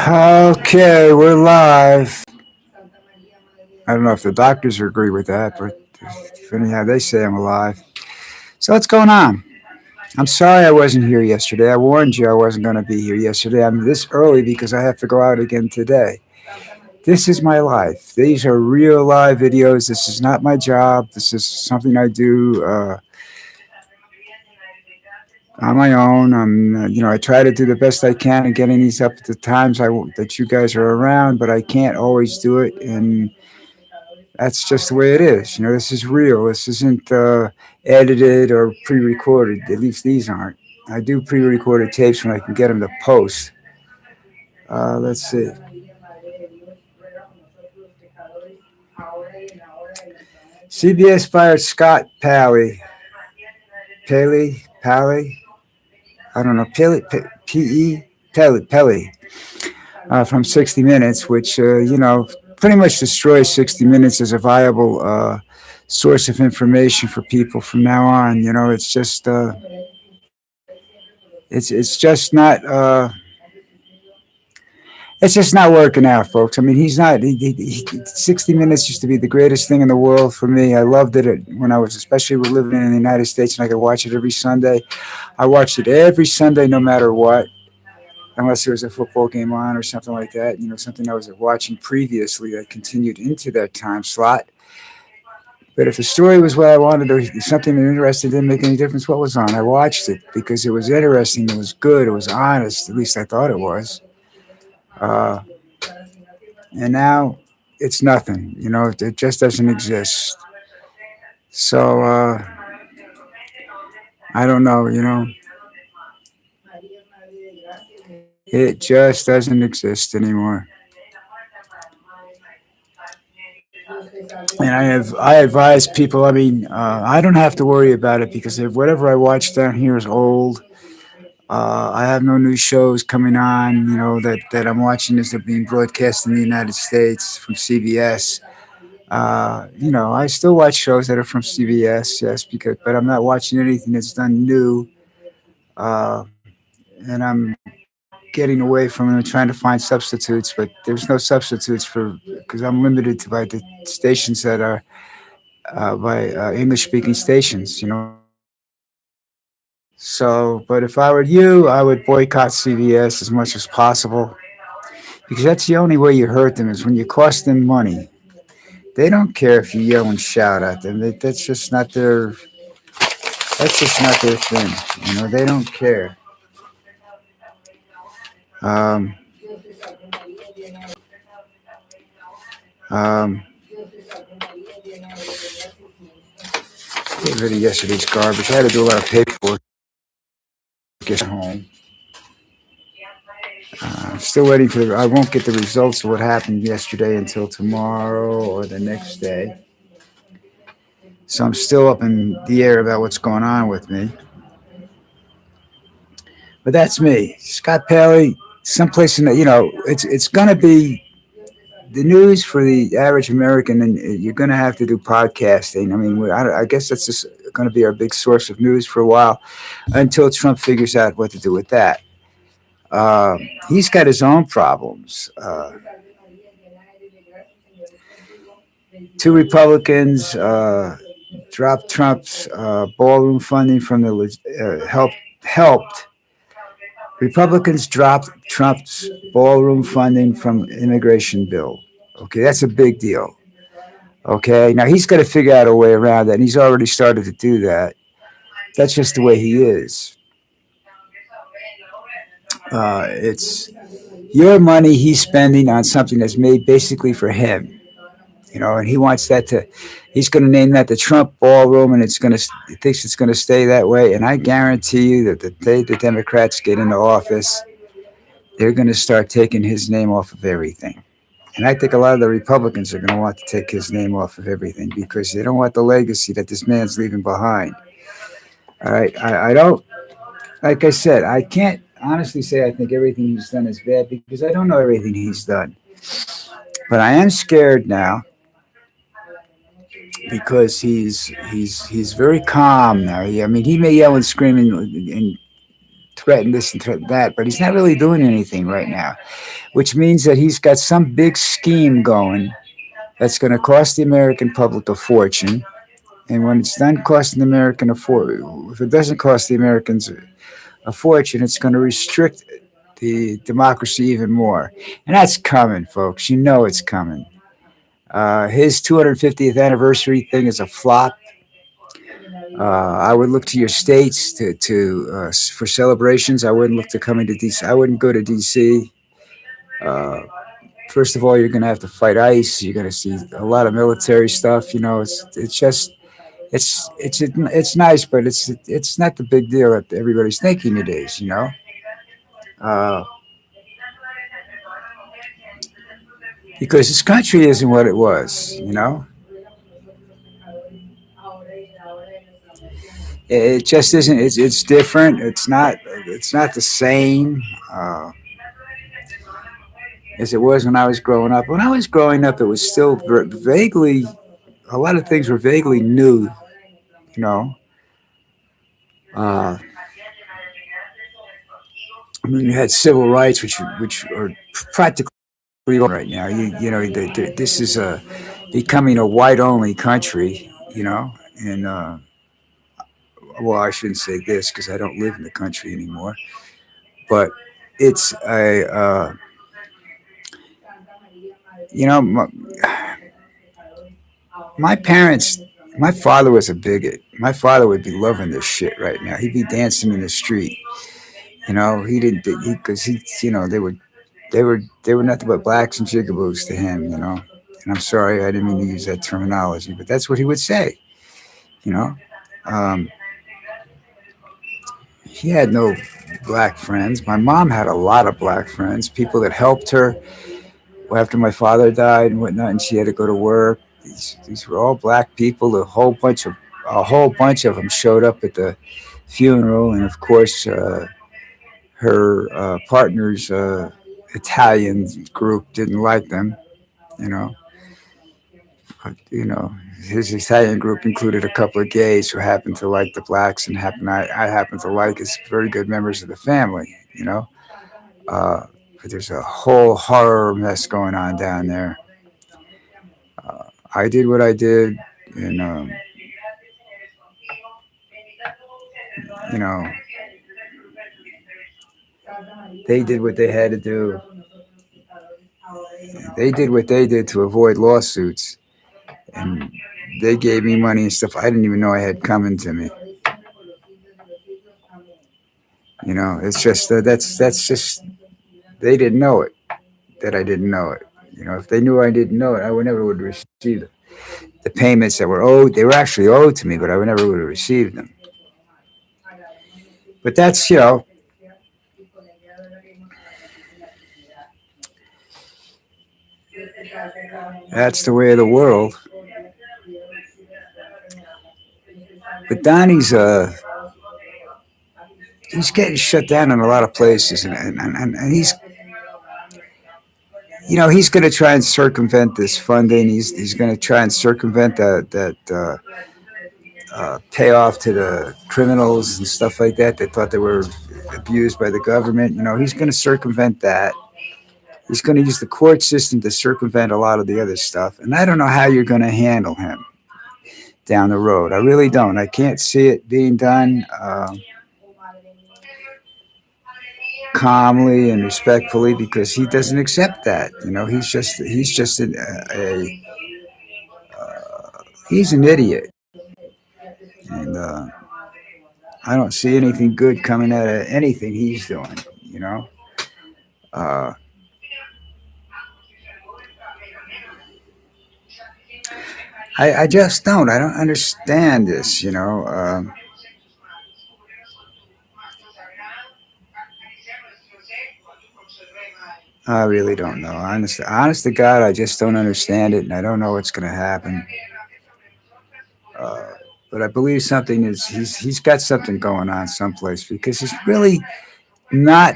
Okay, we're live. I don't know if the doctors agree with that, but anyhow, they say I'm alive. So what's going on? I'm sorry I wasn't here yesterday. I warned you I wasn't going to be here yesterday. I'm this early because I have to go out again today. This is my life. These are real live videos. This is not my job. This is something I do on my own. I try to do the best I can in getting these up at the times that you guys are around, but I can't always do it, and that's just the way it is. This is real. This isn't edited or pre-recorded. At least these aren't. I do pre-recorded tapes when I can get them to post. Let's see. CBS fired Scott Palley. Palley. I don't know. P-E? Pelley. From 60 Minutes, which, pretty much destroys 60 Minutes as a viable source of information for people from now on. It's just not working out, folks. I mean, he's not. 60 Minutes used to be the greatest thing in the world for me. I loved it when I was, especially living in the United States, and I could watch it every Sunday. I watched it every Sunday, no matter what, unless there was a football game on or something like that. Something I was watching previously that continued into that time slot. But if the story was what I wanted or something interesting, didn't make any difference what was on. I watched it because it was interesting, it was good, it was honest. At least I thought it was. Uh, and now it's nothing. It just doesn't exist. So I don't know. It just doesn't exist anymore. And I advise people. I mean, I don't have to worry about it because if whatever I watch down here is old. I have no new shows coming on. That I'm watching is being broadcast in the United States from CBS. I still watch shows that are from CBS, yes, but I'm not watching anything that's done new. Uh, and I'm getting away from it and trying to find substitutes, but there's no substitutes because I'm limited to by the stations that are by English-speaking stations. So, but if I were you, I would boycott CBS as much as possible because that's the only way you hurt them is when you cost them money. They don't care if you yell and shout at them. That's just not their. That's just not their thing. They don't care. Um, um, Get rid of yesterday's garbage. I had to do a lot of paperwork at home. I'm still waiting for. I won't get the results of what happened yesterday until tomorrow or the next day. So I'm still up in the air about what's going on with me. But that's me, Scott Palley. Someplace in the, it's going to be the news for the average American, and you're going to have to do podcasting. I mean, I guess that's just going to be our big source of news for a while until Trump figures out what to do with that. He's got his own problems. Two Republicans dropped Trump's ballroom funding from the helped. Republicans dropped Trump's ballroom funding from immigration bill. Okay, that's a big deal. Okay, now he's got to figure out a way around that, and he's already started to do that. That's just the way he is. It's your money he's spending on something that's made basically for him. And he wants that he's going to name that the Trump ballroom, and he thinks it's going to stay that way. And I guarantee you that the day the Democrats get into office, they're going to start taking his name off of everything. And I think a lot of the Republicans are going to want to take his name off of everything because they don't want the legacy that this man's leaving behind. All right. I don't, like I said, I can't honestly say I think everything he's done is bad because I don't know everything he's done. But I am scared now because he's very calm now. I mean, he may yell and scream and threaten this and threaten that, but he's not really doing anything right now, which means that he's got some big scheme going that's going to cost the American public a fortune. And when it's done costing the American a fortune, if it doesn't cost the Americans a fortune, it's going to restrict the democracy even more. And that's coming, folks. You know it's coming. His 250th anniversary thing is a flop. I would look to your states to for celebrations. I wouldn't look to coming to DC. I wouldn't go to DC. Uh, First of all, you're going to have to fight ICE. You're going to see a lot of military stuff. You know, it's just it's nice, but it's not the big deal that everybody's thinking it is. You know, uh, because this country isn't what it was. You know, it just isn't. It's different. It's not the same. As it was when I was growing up. When I was growing up, it was still vaguely, a lot of things were vaguely new, you know. Uh, I mean, you had civil rights, which are practically gone right now. You know, this is becoming a white only country, you know, and well, I shouldn't say this because I don't live in the country anymore, but it's a, you know, my parents, my father was a bigot. My father would be loving this shit right now. He'd be dancing in the street. You know, he didn't because you know, they were nothing but blacks and jigaboos to him. You know, and I'm sorry, I didn't mean to use that terminology, but that's what he would say. You know, um, he had no black friends. My mom had a lot of black friends, people that helped her after my father died and whatnot, and she had to go to work. These were all black people. A whole bunch of them showed up at the funeral, and of course, her partner's Italian group didn't like them. You know, you know, his Italian group included a couple of gays who happened to like the blacks, and I happen to like as very good members of the family. You know, but there's a whole horror mess going on down there. I did what I did, and you know, they did what they had to do. They did what they did to avoid lawsuits, and they gave me money and stuff I didn't even know I had coming to me. You know, it's just that's just they didn't know it that I didn't know it. You know, if they knew I didn't know it, I would never would have received the payments that were owed. They were actually owed to me, but I would never would have received them. But that's you know, that's the way of the world. But Donnie's he's getting shut down in a lot of places, and he's you know he's going to try and circumvent this funding. He's going to try and circumvent that payoff to the criminals and stuff like that. They thought they were abused by the government. You know, he's going to circumvent that. He's going to use the court system to circumvent a lot of the other stuff. And I don't know how you're going to handle him down the road. I really don't. I can't see it being done calmly and respectfully because he doesn't accept that. You know, he's just he's an idiot, and I don't see anything good coming out of anything he's doing. You know, uh, I just don't. I don't understand this. You know, I really don't know. Honest to God, I just don't understand it, and I don't know what's going to happen. Uh, but I believe something is he's got something going on someplace because he's really not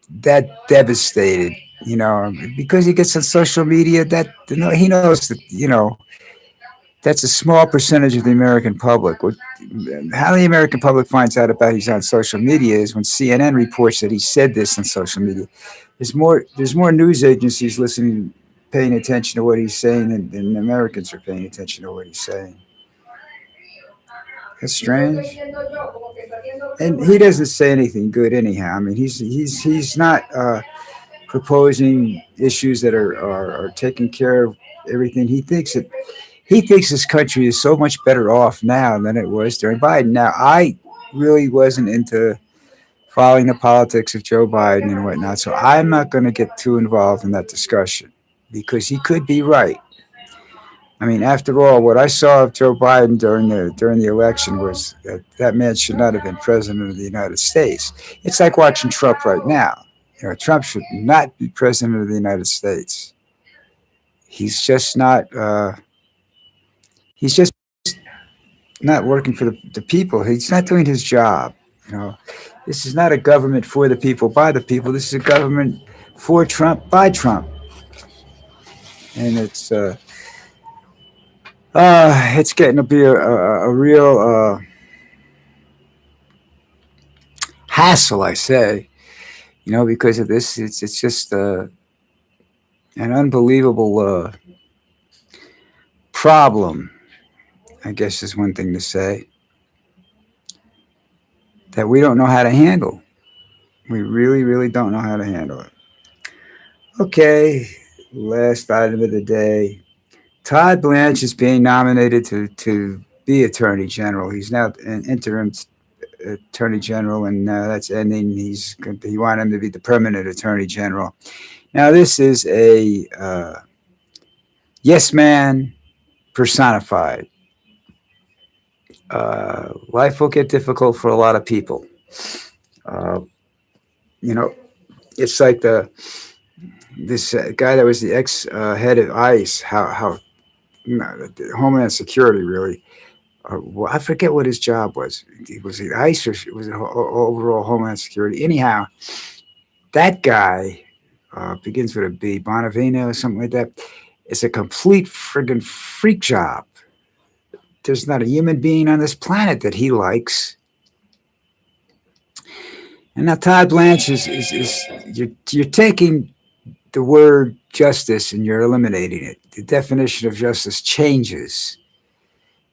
that devastated. You know, because he gets on social media that you know, he knows that you know That's a small percentage of the American public. How the American public finds out about he's on social media is when CNN reports that he said this on social media. There's more news agencies listening, paying attention to what he's saying than Americans are paying attention to what he's saying. That's strange. And he doesn't say anything good anyhow. I mean, he's not proposing issues that are taking care of everything. He thinks this country is so much better off now than it was during Biden. Now, I really wasn't into following the politics of Joe Biden and whatnot, so I'm not going to get too involved in that discussion because he could be right. I mean, after all, what I saw of Joe Biden during the election was that that man should not have been president of the United States. It's like watching Trump right now. Trump should not be president of the United States. He's just not. He's just not working for the people. He's not doing his job. You know, this is not a government for the people by the people. This is a government for Trump by Trump, and it's getting to be a real hassle, I say. Because of this, it's just an unbelievable problem, I guess is one thing to say, that we don't know how to handle. We really, really don't know how to handle it. Okay, last item of the day. Todd Blanche is being nominated to be Attorney General. He's now an interim Attorney General, and that's ending. He wanted him to be the permanent Attorney General. Now, this is a yes man personified. Life will get difficult for a lot of people. It's like this guy that was the ex head of ICE, Homeland Security, really. Well, I forget what his job was. Was it ICE or was it overall Homeland Security? Anyhow, that guy begins with a B, Bonavino or something like that. It's a complete friggin' freak job. There's not a human being on this planet that he likes. And now Todd Blanche is you're taking the word justice and you're eliminating it. The definition of justice changes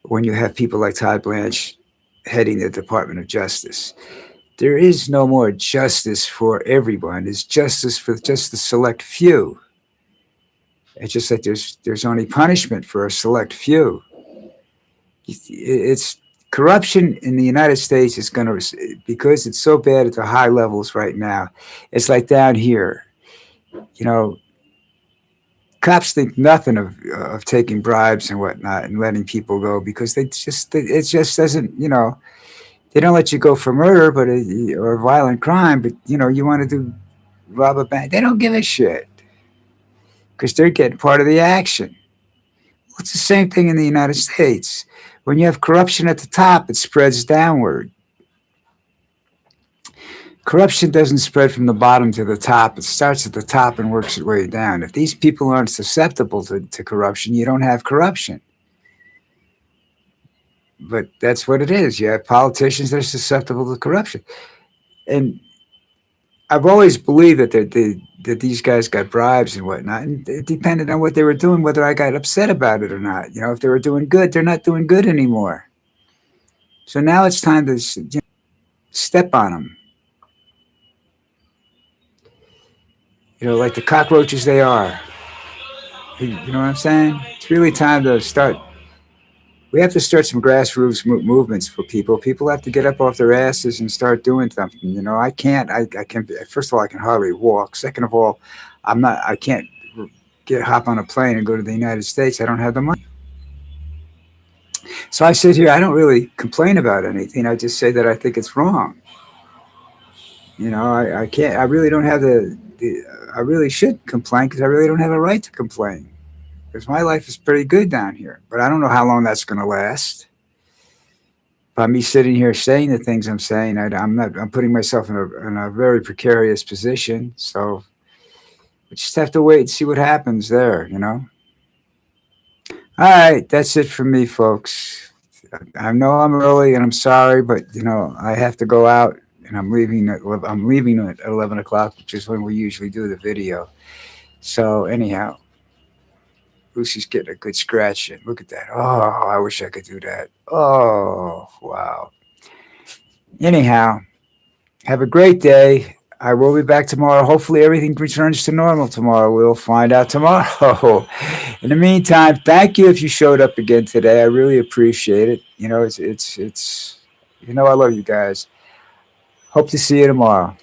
when you have people like Todd Blanche heading the Department of Justice. There is no more justice for everyone. There's justice for just the select few. It's just like there's only punishment for a select few. It's corruption in the United States is going to, because it's so bad at the high levels right now. It's like down here, cops think nothing of taking bribes and whatnot and letting people go because it just doesn't, they don't let you go for murder, or violent crime, but you want to rob a bank. They don't give a shit because they're getting part of the action. Well, it's the same thing in the United States. When you have corruption at the top, it spreads downward. Corruption doesn't spread from the bottom to the top. It starts at the top and works its way down. If these people aren't susceptible to corruption, you don't have corruption. But that's what it is. You have politicians that are susceptible to corruption. And I've always believed that these guys got bribes and whatnot, and it depended on what they were doing, whether I got upset about it or not. If they were doing good, they're not doing good anymore. So now it's time to step on them. Like the cockroaches they are. You know what I'm saying? It's really time to start. We have to start some grassroots movements for people. People have to get up off their asses and start doing something. I can't. I can. First of all, I can hardly walk. Second of all, I can't hop on a plane and go to the United States. I don't have the money. So I sit here. I don't really complain about anything. I just say that I think it's wrong. I can't. I really don't have I really should complain because I really don't have a right to complain. Because my life is pretty good down here, but I don't know how long that's going to last. By me sitting here saying the things I'm saying, I'm putting myself in a very precarious position. So we just have to wait and see what happens there. All right, that's it for me, folks. I know I'm early, and I'm sorry, but I have to go out, and I'm leaving at 11 o'clock, which is when we usually do the video. So anyhow, Lucy's getting a good scratch in. Look at that. Oh, I wish I could do that. Oh, wow. Anyhow, have a great day. I will be back tomorrow. Hopefully, everything returns to normal tomorrow. We'll find out tomorrow. In the meantime, thank you if you showed up again today. I really appreciate it. It's I love you guys. Hope to see you tomorrow.